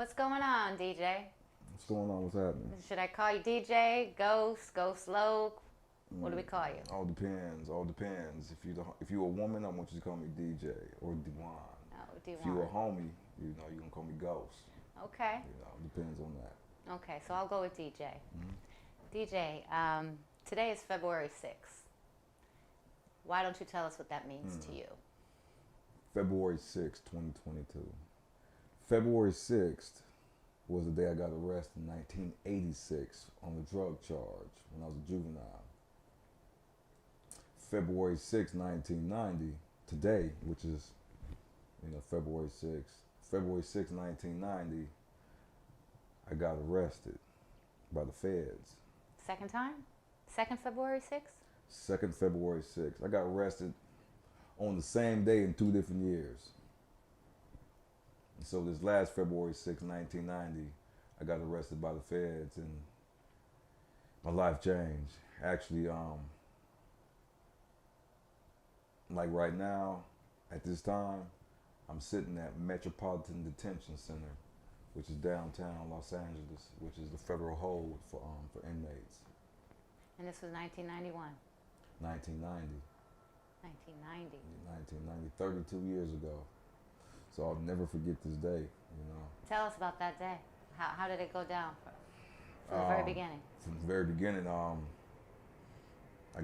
What's going on, DJ? What's going on? What's happening? Should I call you DJ, Ghost, Ghost Low? What do we call you? All depends. All depends. If you a woman, I want you to call me DJ or Dewan. Oh, do you If you a want? homie, you gonna call me Ghost. Okay. Depends on that. Okay, so I'll go with DJ. Mm-hmm. DJ, today is February 6th. Why don't you tell us what that means to you? February 6th, 2022. February 6th was the day I got arrested in 1986 on a drug charge when I was a juvenile. February 6th, 1990, today, which is, February 6th, February 6th, 1990, I got arrested by the feds. Second time? Second February 6th? 2nd February 6th. I got arrested on the same day in 2 different years. And so this last February 6th, 1990, I got arrested by the feds and my life changed. Actually, like right now, at this time, I'm sitting at Metropolitan Detention Center, which is downtown Los Angeles, which is the federal hold for inmates. And this was 1991. 1990. 1990. 1990, 32 years ago. So I'll never forget this day, Tell us about that day. How did it go down from the very beginning? From the very beginning, I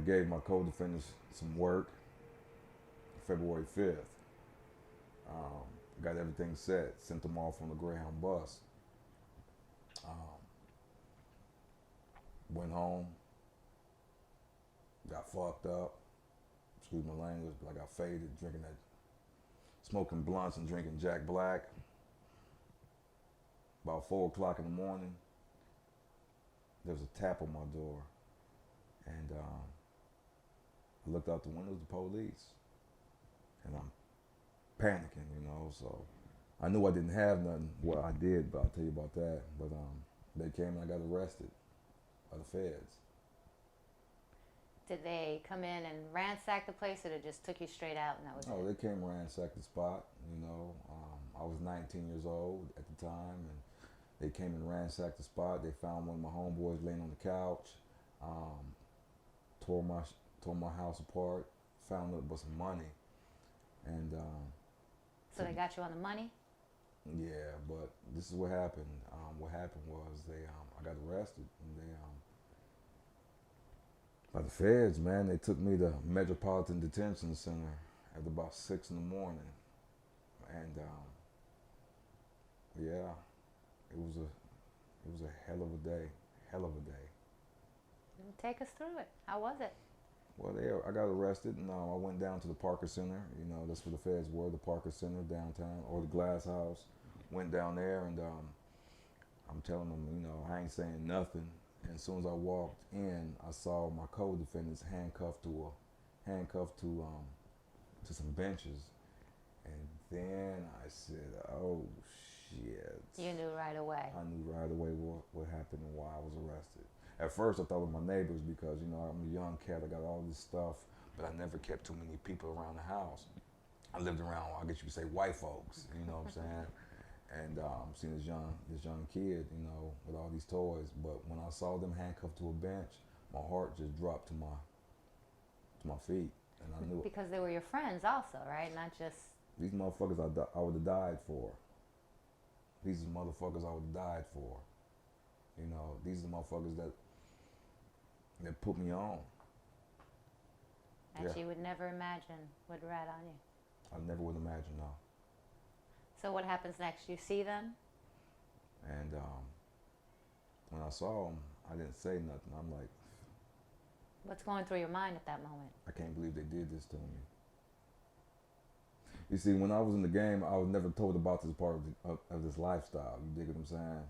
gave my co-defendants some work February 5th. Got everything set, sent them off on the Greyhound bus. Went home, got fucked up, excuse my language, but I got faded, smoking blunts and drinking Jack Black. About 4 o'clock in the morning, there was a tap on my door, and I looked out the window, it was the police, and I'm panicking, so I knew I didn't have nothing. Well, I did, but I'll tell you about that. But they came and I got arrested by the feds. Did they come in and ransack the place, or they just took you straight out and that was Oh, it? they came and ransacked the spot, I was 19 years old at the time, and they came and ransacked the spot. They found one of my homeboys laying on the couch, tore my house apart, found it was some money, and So they got you on the money? yeah, but this is what happened. What happened was I got arrested, and by the feds, man. They took me to Metropolitan Detention Center at about 6 in the morning, and yeah, it was a hell of a day, hell of a day. Take us through it. How was it? Well, I got arrested, and I went down to the Parker Center. That's where the feds were, the Parker Center downtown, or the Glass House. Went down there, and I'm telling them, I ain't saying nothing. And as soon as I walked in, I saw my co-defendants handcuffed to some benches, and then I said, "Oh shit!" You knew right away. I knew right away what happened and why I was arrested. At first, I thought it was my neighbors because I'm a young cat. I got all this stuff, but I never kept too many people around the house. I lived around, I guess you could say, white folks. You know what I'm saying? And seeing this young kid, with all these toys. But when I saw them handcuffed to a bench, my heart just dropped to my feet, and I knew Because they were your friends also, right? Not just... these motherfuckers I would have died for. These are the motherfuckers I would have died for. These are the motherfuckers that put me on. that Yeah. you would never imagine would rat on you. I never would imagine, no. So what happens next? You see them? And when I saw them, I didn't say nothing. I'm like, What's going through your mind at that moment? I can't believe they did this to me. You see, when I was in the game, I was never told about this part of this lifestyle. You dig what I'm saying?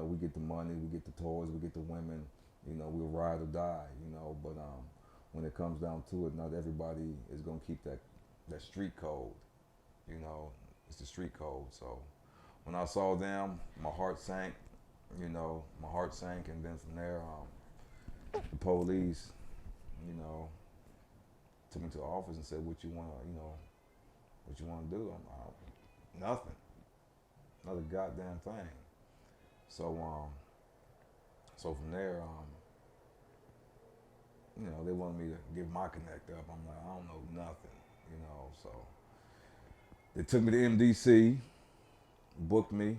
We get the money, we get the toys, we get the women. We'll ride or die. But when it comes down to it, not everybody is gonna keep that street code. It's the street code. So when I saw them, my heart sank. And then from there, the police, took me to the office and said, "What you want to do?" Nothing. another goddamn thing. So so from there, they wanted me to give my connect up. I'm like, I don't know nothing, So they took me to MDC, booked me,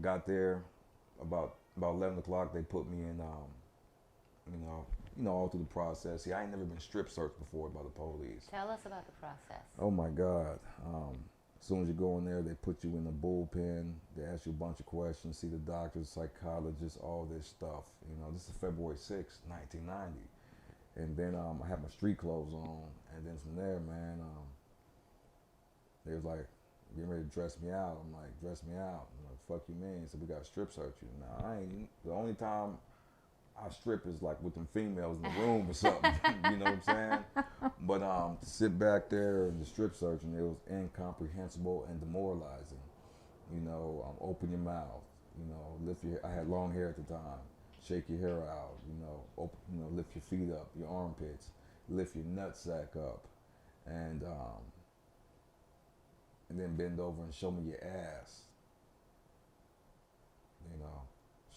got there about 11 o'clock. They put me in, all through the process. See, I ain't never been strip searched before by the police. Tell us about the process. Oh my God. As soon as you go in there, they put you in the bullpen. They ask you a bunch of questions, see the doctors, psychologists, all this stuff. This is February 6th, 1990. And then I had my street clothes on. And then from there, man, they was like, getting ready to dress me out. I'm like, dress me out. I'm like, fuck you mean? So we got to strip search you. Now, the only time I strip is like with them females in the room or something. You know what I'm saying? But to sit back there and the strip searching, it was incomprehensible and demoralizing. Open your mouth. Lift your. I had long hair at the time. Shake your hair out. Lift your feet up, your armpits, lift your nutsack up, and then bend over and show me your ass.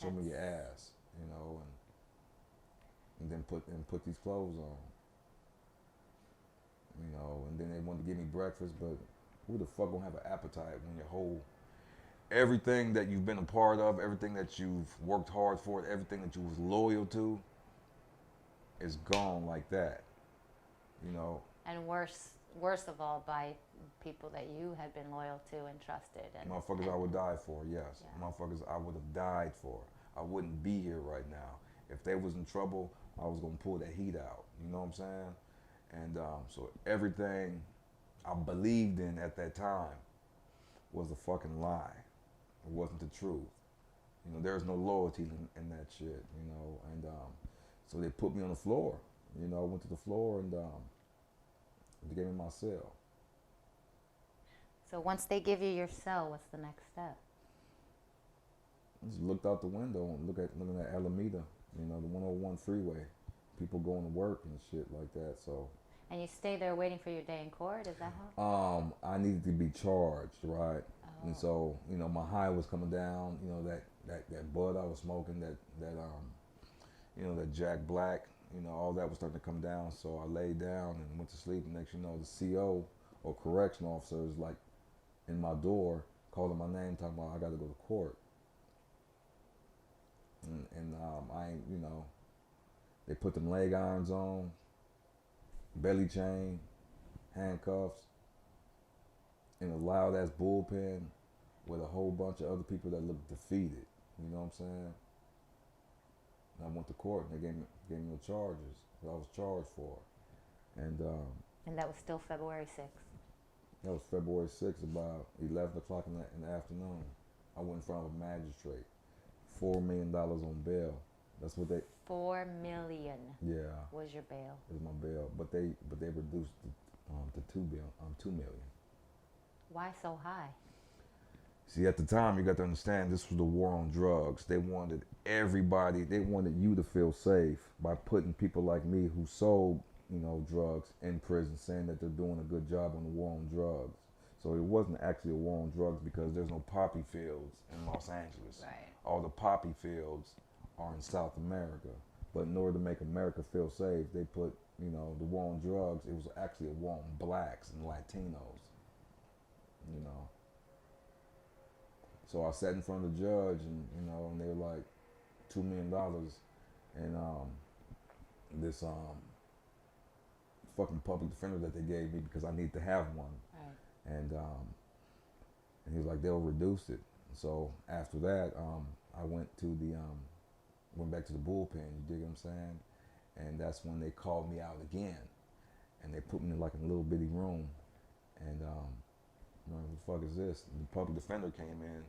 Show me your ass. And then put these clothes on. And then they wanted to give me breakfast, but who the fuck gonna have an appetite when your whole everything that you've been a part of, everything that you've worked hard for, everything that you was loyal to is gone like that. And worse of all, by people that you had been loyal to and trusted. And motherfuckers I would die for, yes. Yeah. Motherfuckers I would have died for. I wouldn't be here right now. If they was in trouble, I was gonna pull that heat out. You know what I'm saying? And so everything I believed in at that time was a fucking lie. It wasn't the truth. There's no loyalty in that shit. And so they put me on the floor. I went to the floor and they gave me my cell. So once they give you your cell, what's the next step? I just looked out the window and looking at Alameda, the 101 freeway. People going to work and shit like that. So. And you stay there waiting for your day in court? Is that how? I needed to be charged, right? Oh. And so, my high was coming down. That bud I was smoking, that Jack Black, all that was starting to come down. So I laid down and went to sleep. And next, the CO or correction officer is like in my door, calling my name, talking about I got to go to court. And I ain't, they put them leg irons on, belly chain, handcuffs, in a loud ass bullpen with a whole bunch of other people that looked defeated. You know what I'm saying? And I went to court and they gave me the charges that I was charged for. And that was still February 6th. That was February 6th, about 11 o'clock in the afternoon. I went in front of a magistrate. $4 million on bail. That's what they. $4 million. Yeah. Was your bail? It was my bail, but they reduced it to $2 million. Why so high? See, at the time, you got to understand this was the war on drugs. They wanted everybody. They wanted you to feel safe by putting people like me who sold, drugs in prison, saying that they're doing a good job on the war on drugs. So it wasn't actually a war on drugs because there's no poppy fields in Los Angeles. Right. All the poppy fields are in South America. But in order to make America feel safe, they put, the war on drugs. It was actually a war on blacks and Latinos. So I sat in front of the judge, and and they were like $2 million, and this fucking public defender that they gave me because I needed to have one. Right. And he was like, they'll reduce it. So after that, I went back to the bullpen. You dig what I'm saying? And that's when they called me out again, and they put me in like a little bitty room, and who the fuck is this? And the public defender came in,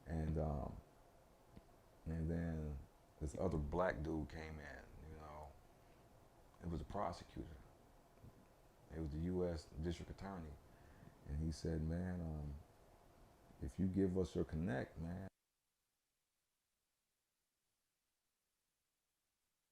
and then this other black dude came in. It was a prosecutor. It was the U.S. District Attorney, and he said, "Man, if you give us your connect, man."